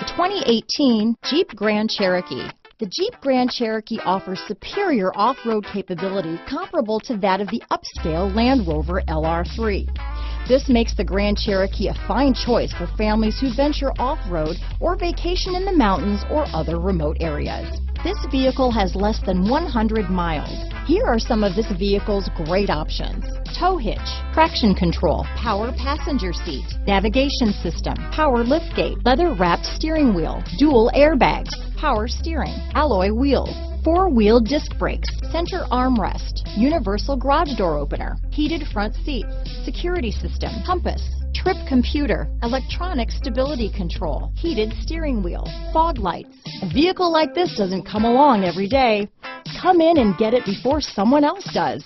The 2018 Jeep Grand Cherokee. The Jeep Grand Cherokee offers superior off-road capability comparable to that of the upscale Land Rover LR3. This makes the Grand Cherokee a fine choice for families who venture off-road or vacation in the mountains or other remote areas. This vehicle has less than 100 miles. Here are some of this vehicle's great options: tow hitch, traction control, power passenger seat, navigation system, power liftgate, leather-wrapped steering wheel, dual airbags, power steering, alloy wheels, four-wheel disc brakes, center armrest, universal garage door opener, heated front seats, security system, compass, trip computer, electronic stability control, heated steering wheel, fog lights. A vehicle like this doesn't come along every day. Come in and get it before someone else does.